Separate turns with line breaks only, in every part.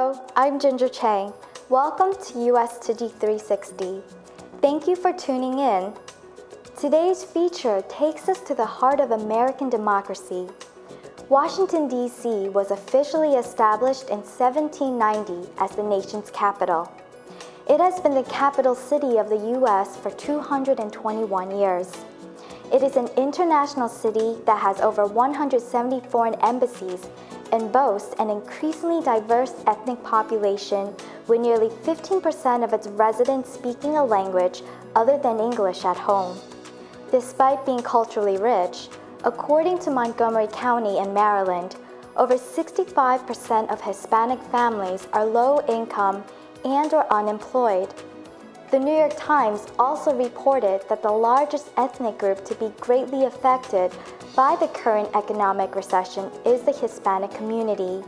Hello, I'm Ginger Chang. Welcome to USTC360. Thank you for tuning in. Today's feature takes us to the heart of American democracy. Washington, D.C. was officially established in 1790 as the nation's capital. It has been the capital city of the U.S. for 221 years. It is an international city that has over 170 foreign embassies and boasts an increasingly diverse ethnic population with nearly 15% of its residents speaking a language other than English at home. Despite being culturally rich, according to Montgomery County in Maryland, over 65% of Hispanic families are low-income and/or unemployed. The New York Times also reported that the largest ethnic group to be greatly affected by the current economic recession is the Hispanic community.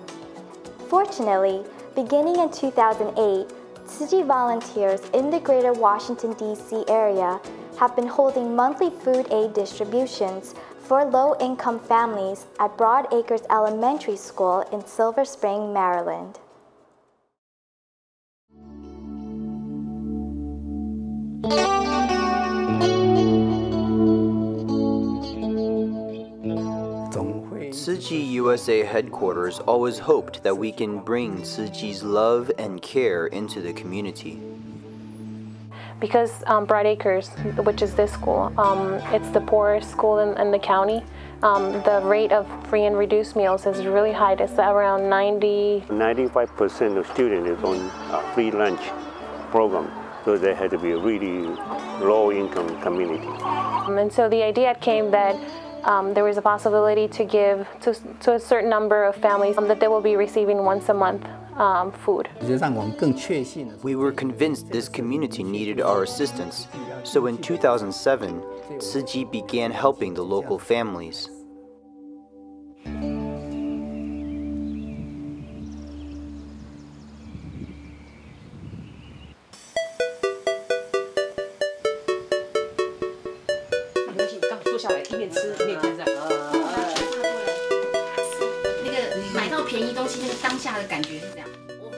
Fortunately, beginning in 2008, Tzu Chi volunteers in the Greater Washington D.C. area have been holding monthly food aid distributions for low-income families at Broad Acres Elementary School in Silver Spring, Maryland.
Tzu Chi USA headquarters always hoped that we can bring Tzu Chi's love and care into the community.
Because Broad Acres, which is this school, it's the poorest school in the county. The rate of free and reduced meals is really high. It's around
95% of students is on a free lunch program, so they had to be a really low-income community.
And so the idea came that there was a possibility to give to a certain number of families that they will be receiving once a month food.
We were convinced this community needed our assistance, so in 2007, Tzu Chi began helping the local families.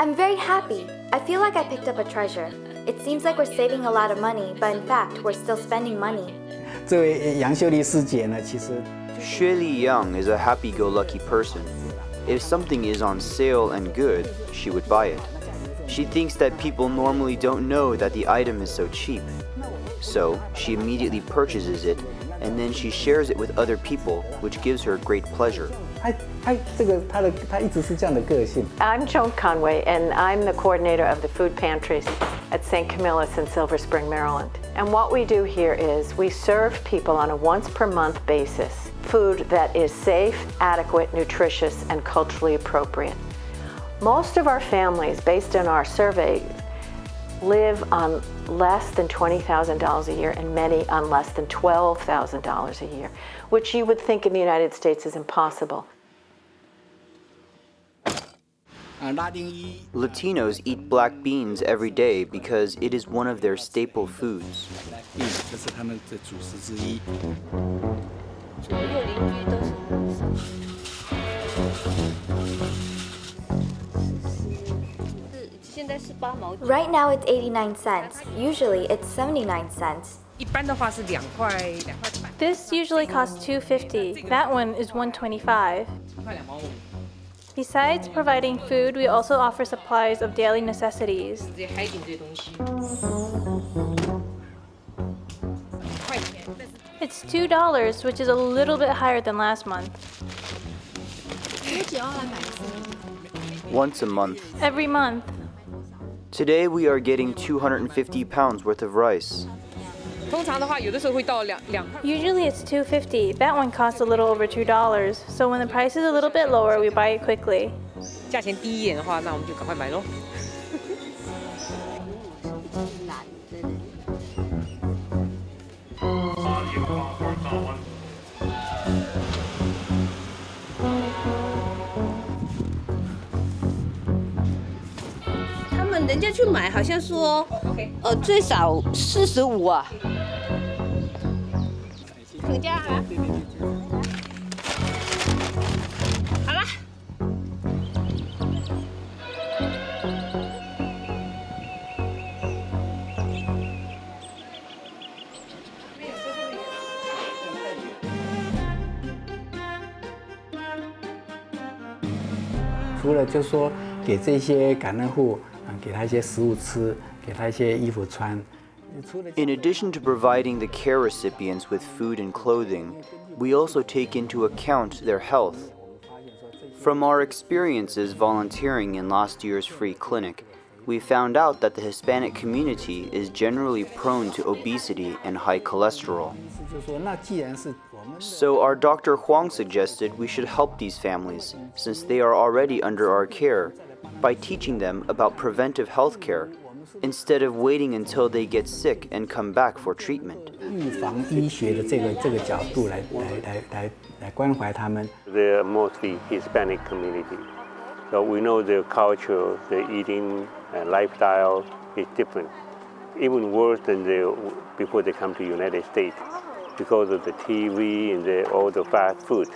I'm very happy. I feel like I picked up a treasure. It seems like we're saving a lot of money, but in fact, we're still spending money.
Xue Li Yang is a happy-go-lucky person. If something is on sale and good, she would buy it. She thinks that people normally don't know that the item is so cheap. So, she immediately purchases it, and then she shares it with other people, which gives her great pleasure.
I'm Joan Conway, and I'm the coordinator of the food pantries at St. Camillus in Silver Spring, Maryland. And what we do here is we serve people on a once-per-month basis food that is safe, adequate, nutritious, and culturally appropriate. Most of our families, based on our survey, live on less than $20,000 a year and many on less than $12,000 a year, which you would think in the United States is impossible.
Latinos eat black beans every day because it is one of their staple foods.
Right now it's 89 cents. Usually it's 79 cents.
This usually costs $2.50. That one is $1.25. Besides providing food, we also offer supplies of daily necessities. It's $2, which is a little bit higher than last month.
Once a month.
Every month.
Today we are getting 250 pounds worth of rice.
Usually it's $2.50. That one costs a little over $2. So when the price is a little bit lower, we buy it quickly.
除了就是说给这些感染户给他一些食物吃，给他一些衣服穿。
In addition to providing the care recipients with food and clothing, we also take into account their health. From our experiences volunteering in last year's free clinic, we found out that the Hispanic community is generally prone to obesity and high cholesterol. So our Dr. Huang suggested we should help these families, since they are already under our care, by teaching them about preventive health care, instead of waiting until they get sick and come back for treatment.
They're mostly Hispanic community. So we know their culture, their eating and lifestyle is different. Even worse than before they come to the United States because of the TV and all the fast food.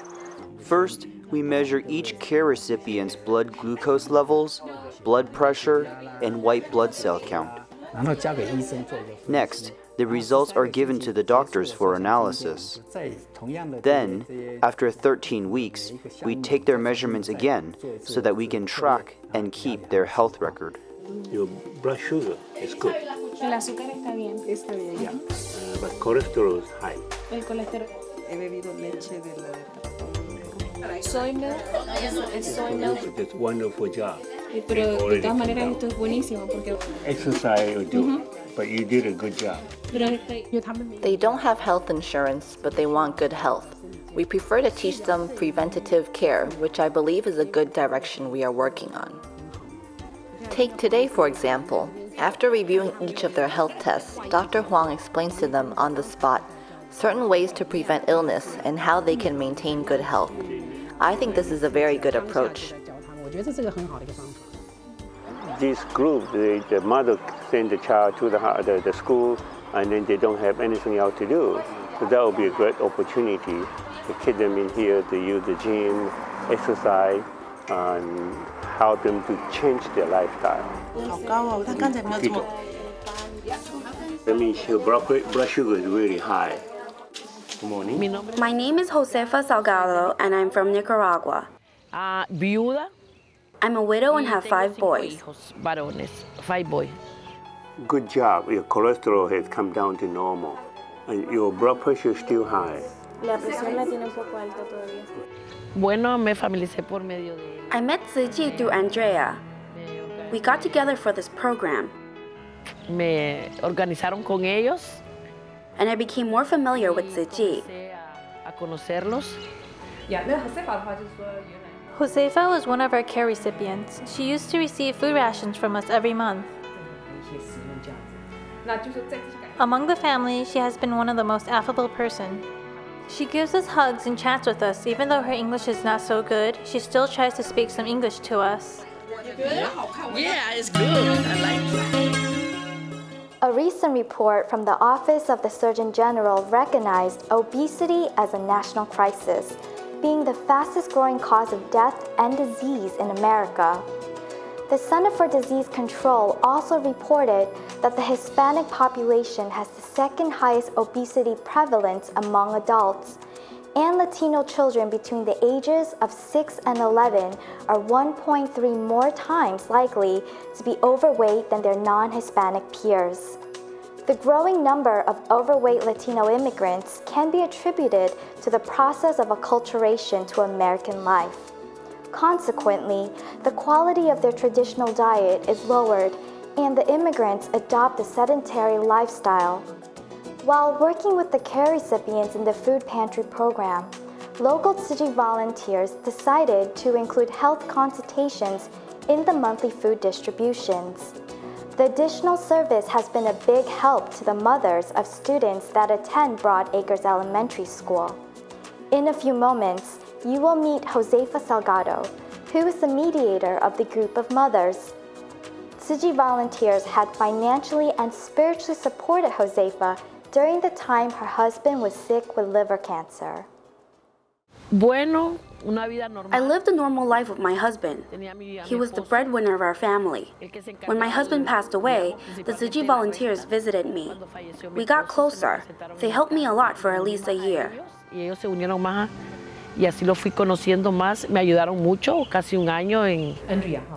First, we measure each care recipient's blood glucose levels, blood pressure, and white blood cell count. Next, the results are given to the doctors for analysis. Then, after 13 weeks, we take their measurements again so that we can track and keep their health record.
Your blood sugar is good.
El azúcar está bien. Está bien.
Yeah. But cholesterol is high.
El colesterol. He bebido leche de la soy milk. Es soy milk.
It's a wonderful job.
Pero de todas maneras esto es buenísimo porque
exercise will do it, but you did a good job.
They don't have health insurance, but they want good health. We prefer to teach them preventative care, which I believe is a good direction we are working on. Take today, for example. After reviewing each of their health tests, Dr. Huang explains to them on the spot certain ways to prevent illness and how they can maintain good health. I think this is a very good approach.
This group, the mother sends the child to the school, and then they don't have anything else to do. So that would be a great opportunity to get them in here to use the gym, exercise, and help them to change their lifestyle. That means your blood sugar is really high. Good morning.
My name is Josefa Salgado, and I'm from Nicaragua.
Viuda.
I'm a widow and have 5 boys.
Varones, 5 boys.
Good job. Your cholesterol has come down to normal, and your blood pressure is still high.
La presión la tiene un poco alta todavía.
Bueno, me familiaricé por medio de.
I met Tzu Chi through Andrea. We got together for this program.
Me organizaron con ellos.
And I became more familiar with Tzu Chi.
A conocerlos.
Josefa was one of our care recipients. She used to receive food rations from us every month. Among the family, she has been one of the most affable person. She gives us hugs and chats with us. Even though her English is not so good, she still tries to speak some English to us.
Yeah, it's good. I like it.
A recent report from the Office of the Surgeon General recognized obesity as a national crisis, being the fastest growing cause of death and disease in America. The Center for Disease Control also reported that the Hispanic population has the second highest obesity prevalence among adults, and Latino children between the ages of 6 and 11 are 1.3 more times likely to be overweight than their non-Hispanic peers. The growing number of overweight Latino immigrants can be attributed to the process of acculturation to American life. Consequently, the quality of their traditional diet is lowered, and the immigrants adopt a sedentary lifestyle. While working with the care recipients in the food pantry program, local Tzu Chi volunteers decided to include health consultations in the monthly food distributions. The additional service has been a big help to the mothers of students that attend Broad Acres Elementary School. In a few moments, you will meet Josefa Salgado, who is the mediator of the group of mothers. Tzu Chi volunteers had financially and spiritually supported Josefa during the time her husband was sick with liver cancer.
I lived a normal life with my husband. He was the breadwinner of our family. When my husband passed away, the Tzu Chi volunteers visited me. We got closer. They helped me a lot for at least a year.
y así lo fui conociendo más. Me ayudaron mucho, casi un año en...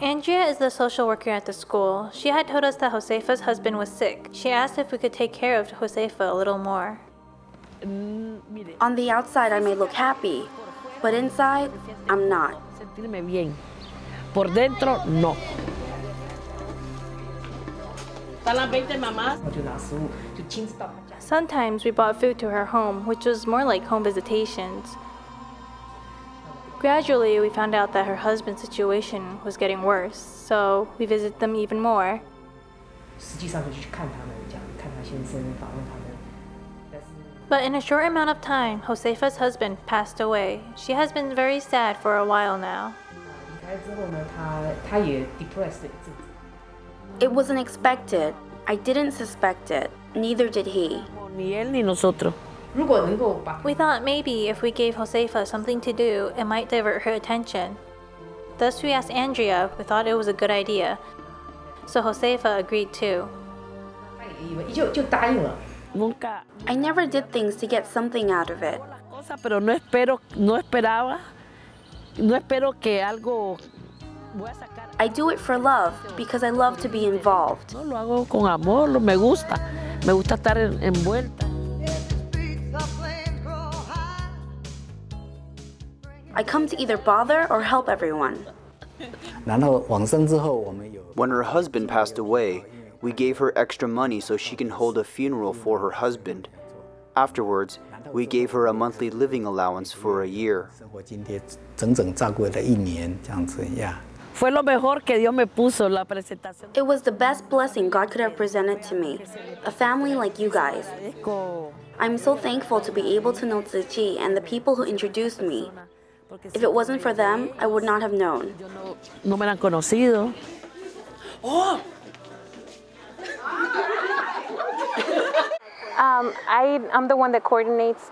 Andrea is the social worker at the school. She had told us that Josefa's husband was sick. She asked if we could take care of Josefa a little more.
On the outside, I may look happy, but inside, I'm not.
Sentirme bien. Por dentro, no. ¿Están las 20 mamás?
Sometimes we brought food to her home, which was more like home visitations. Gradually, we found out that her husband's situation was getting worse, so we visited them even more. But in a short amount of time, Josefa's husband passed away. She has been very sad for a while now.
It wasn't expected. I didn't suspect it. Neither did he.
Ni él ni nosotros.
We thought maybe if we gave Josefa something to do, it might divert her attention. Thus we asked Andrea, we thought it was a good idea. So Josefa agreed too.
Nunca.
I never did things to get something out of it.
Pero no esperaba, no espero que algo voy a sacar.
I do it for love, because I love to be involved.
No, lo hago con amor, me gusta estar envuelta.
I come to either bother or help everyone.
When her husband passed away, we gave her extra money so she can hold a funeral for her husband. Afterwards, we gave her a monthly living allowance for a year.
Fue lo mejor que Dios me puso la presentación.
It was the best blessing God could have presented to me, a family like you guys. I'm so thankful to be able to know Tzu Chi and the people who introduced me. If it wasn't for them, I would not have known.
No me han conocido.
I'm the one that coordinates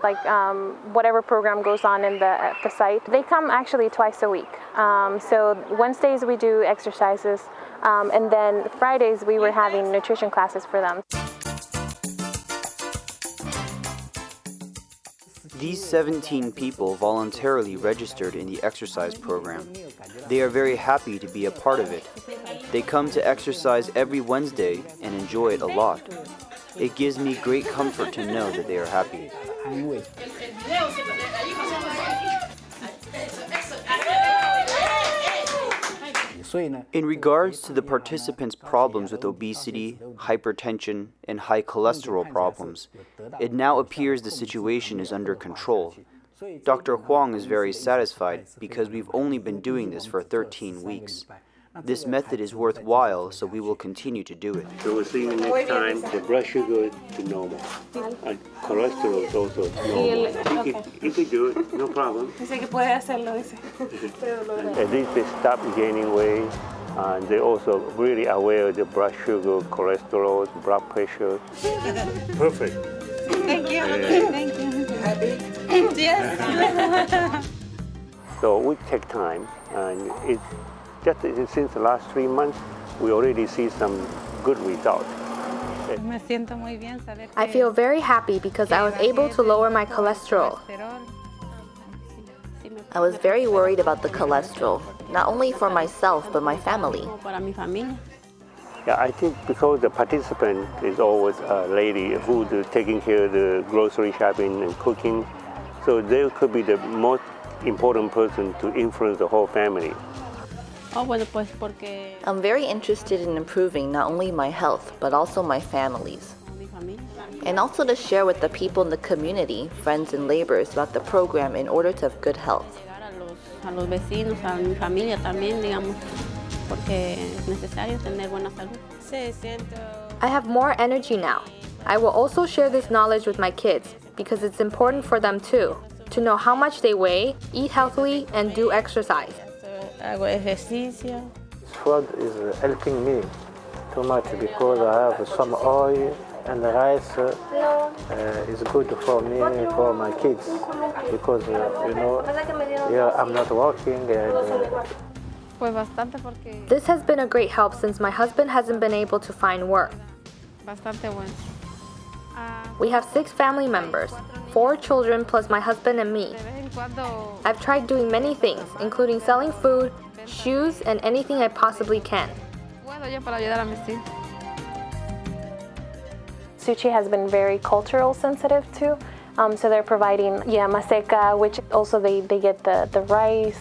whatever program goes on in the site. They come actually twice a week. So Wednesdays we do exercises, and then Fridays we were having nutrition classes for them.
These 17 people voluntarily registered in the exercise program. They are very happy to be a part of it. They come to exercise every Wednesday and enjoy it a lot. It gives me great comfort to know that they are happy. In regards to the participants' problems with obesity, hypertension, and high cholesterol problems, it now appears the situation is under control. Dr. Huang is very satisfied because we've only been doing this for 13 weeks. This method is worthwhile, so we will continue to do it.
So we'll see you next time. The blood sugar to normal. And cholesterol is also normal. You can do it, no problem. At least they stop gaining weight. And they're also really aware of the blood sugar, cholesterol, blood pressure. Perfect.
Thank you. Thank you.
Happy?
Yes.
So we take time, and it's just since the last 3 months, we already see some good results.
I feel very happy because I was able to lower my cholesterol.
I was very worried about the cholesterol, not only for myself, but my family.
Yeah, I think because the participant is always a lady who's taking care of the grocery shopping and cooking, so they could be the most important person to influence the whole family.
I'm very interested in improving not only my health, but also my family's. And also to share with the people in the community, friends and neighbors, about the program in order to have good health.
I have more energy now. I will also share this knowledge with my kids because it's important for them too, to know how much they weigh, eat healthily, and do exercise.
Food is helping me too much because I have some oil and the rice is good for me, for my kids, because I'm not working.
This has been a great help since my husband hasn't been able to find work. We have 6 family members,
4 children plus my husband and me. I've tried doing many things, including selling food, shoes, and anything I possibly can.
Tzu Chi has been very cultural sensitive too. So they're providing maseca, which also they get the rice,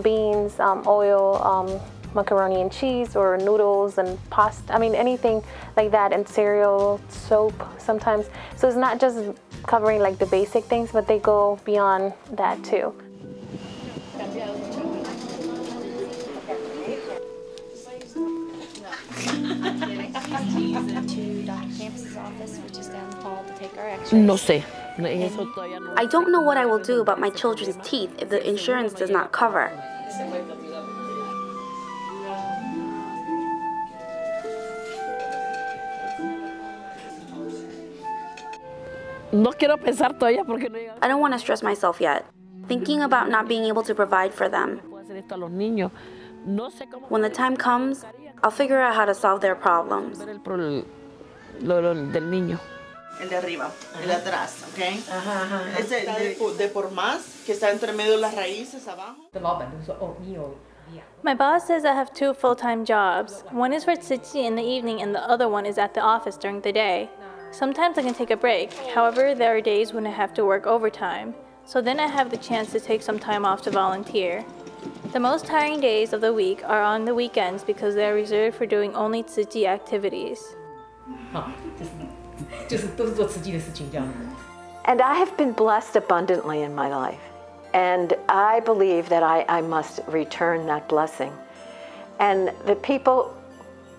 beans, oil, macaroni and cheese, or noodles and pasta. I mean, anything like that, and cereal, soap sometimes. So it's not just covering like the basic things, but they go beyond that too.
To Dr. Campus's office, which is down the hall, to take our x-rays.
No sé.
I don't know what I will do about my children's teeth if the insurance does not cover. I don't want to stress myself yet, thinking about not being able to provide for them. When the time comes, I'll figure out how to solve their problems.
El de arriba, el de atrás, ¿ok? Ese de por más, que está entre medio de las raíces abajo.
My boss says I have 2 full-time jobs. One is for Tzu Chi in the evening and the other one is at the office during the day. Sometimes I can take a break. However, there are days when I have to work overtime. So then I have the chance to take some time off to volunteer. The most tiring days of the week are on the weekends because they are reserved for doing only Tzu Chi activities.
And I have been blessed abundantly in my life. And I believe that I must return that blessing. And the people,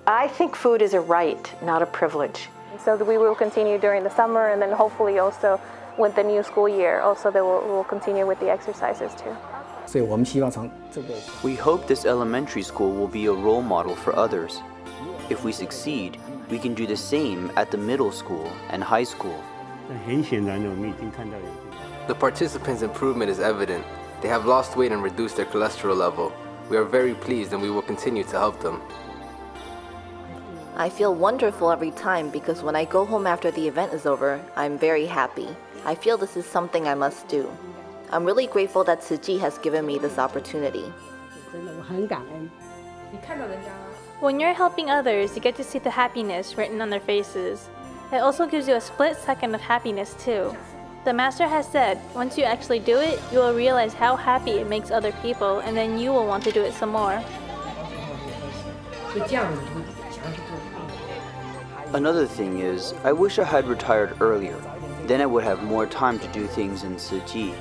I think food is a right, not a privilege.
So we will continue during the summer, and then hopefully also with the new school year, also they will continue with the exercises too.
We hope this elementary school will be a role model for others. If we succeed, we can do the same at the middle school and high school.
The participants' improvement is evident. They have lost weight and reduced their cholesterol level. We are very pleased and we will continue to help them.
I feel wonderful every time because when I go home after the event is over, I'm very happy. I feel this is something I must do. I'm really grateful that Tzu Chi has given me this opportunity.
When you're helping others, you get to see the happiness written on their faces. It also gives you a split second of happiness too. The master has said, once you actually do it, you will realize how happy it makes other people, and then you will want to do it some more.
Another thing is, I wish I had retired earlier. Then I would have more time to do things in Tzu Chi.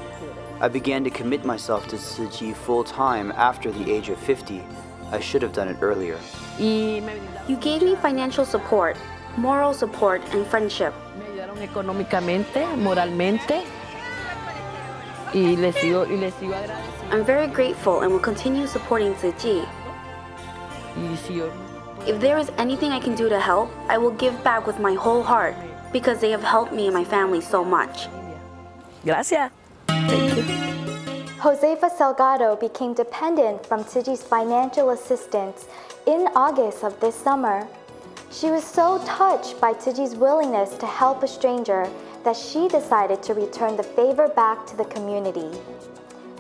I began to commit myself to Tzu Chi full-time after the age of 50. I should have done it earlier.
You gave me financial support, moral support, and friendship. I'm very grateful and will continue supporting Tzu Chi. If there is anything I can do to help, I will give back with my whole heart because they have helped me and my family so much.
Gracias. Thank you.
Josefa Salgado became dependent from Tzu Chi's financial assistance in August of this summer. She was so touched by Tzu Chi's willingness to help a stranger that she decided to return the favor back to the community.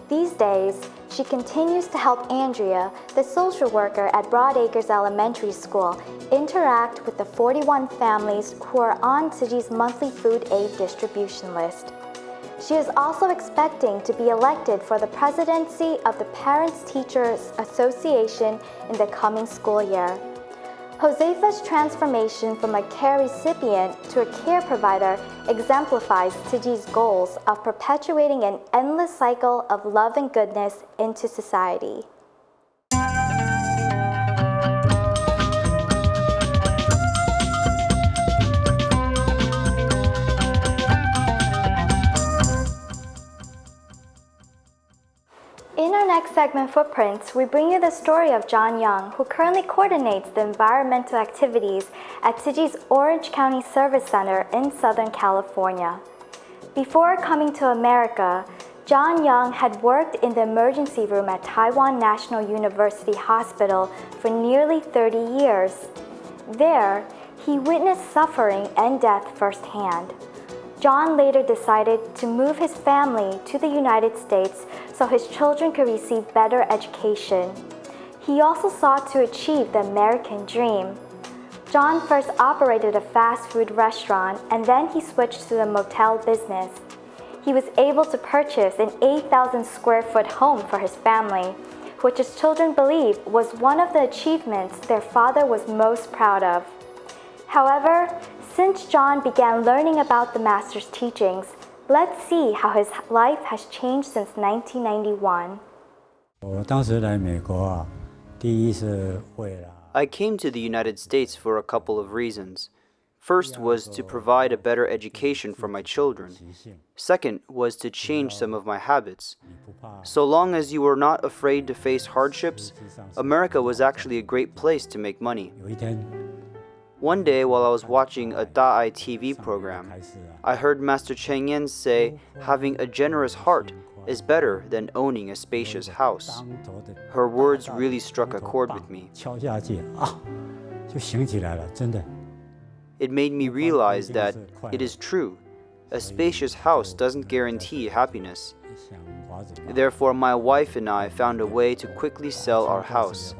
These days, she continues to help Andrea, the social worker at Broadacres Elementary School, interact with the 41 families who are on Tzu Chi's monthly food aid distribution list. She is also expecting to be elected for the presidency of the Parents Teachers Association in the coming school year. Josefa's transformation from a care recipient to a care provider exemplifies Tzu Chi's goals of perpetuating an endless cycle of love and goodness into society. In our next segment, Footprints, we bring you the story of John Young, who currently coordinates the environmental activities at Tzu Chi's Orange County Service Center in Southern California. Before coming to America, John Young had worked in the emergency room at Taiwan National University Hospital for nearly 30 years. There, he witnessed suffering and death firsthand. John later decided to move his family to the United States so his children could receive better education. He also sought to achieve the American dream. John first operated a fast food restaurant and then he switched to the motel business. He was able to purchase an 8,000 square foot home for his family, which his children believe was one of the achievements their father was most proud of. However, since John began learning about the Master's teachings, let's see how his life has changed since 1991.
I came to the United States for a couple of reasons. First was to provide a better education for my children. Second was to change some of my habits. So long as you were not afraid to face hardships, America was actually a great place to make money. One day while I was watching a Da'ai TV program, I heard Master Cheng Yen say having a generous heart is better than owning a spacious house. Her words really struck a chord with me. It made me realize that it is true. A spacious house doesn't guarantee happiness. Therefore, my wife and I found a way to quickly sell our house.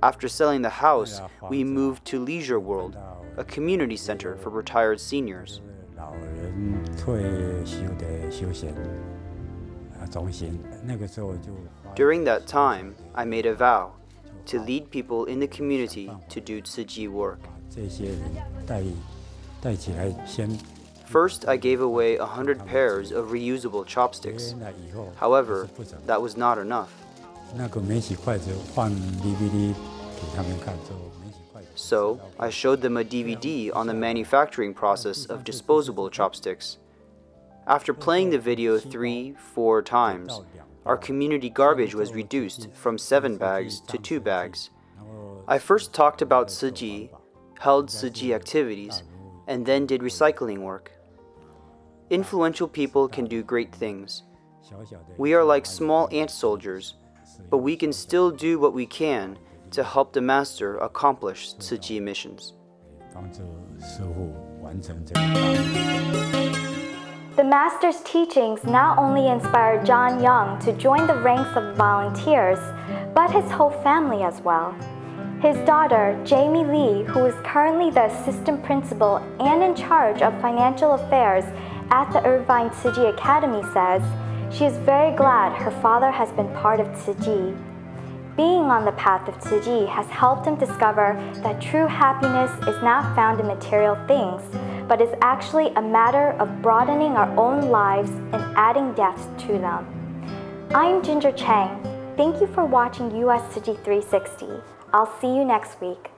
After selling the house, we moved to Leisure World, a community center for retired seniors. During that time, I made a vow to lead people in the community to do Tzu Chi work. First, I gave away 100 pairs of reusable chopsticks. However, that was not enough. So, I showed them a DVD on the manufacturing process of disposable chopsticks. After playing the video 3-4 times, our community garbage was reduced from 7 bags to 2 bags. I first talked about Tzu Chi, held Tzu Chi activities, and then did recycling work. Influential people can do great things. We are like small ant soldiers, but we can still do what we can to help the Master accomplish Tzu Chi missions.
The Master's teachings not only inspired John Young to join the ranks of volunteers, but his whole family as well. His daughter, Jamie Lee, who is currently the assistant principal and in charge of financial affairs at the Irvine Tzu Chi Academy, says she is very glad her father has been part of Tzu Chi. Being on the path of Tzu Chi has helped him discover that true happiness is not found in material things, but is actually a matter of broadening our own lives and adding depth to them. I'm Ginger Chang. Thank you for watching USTC360. I'll see you next week.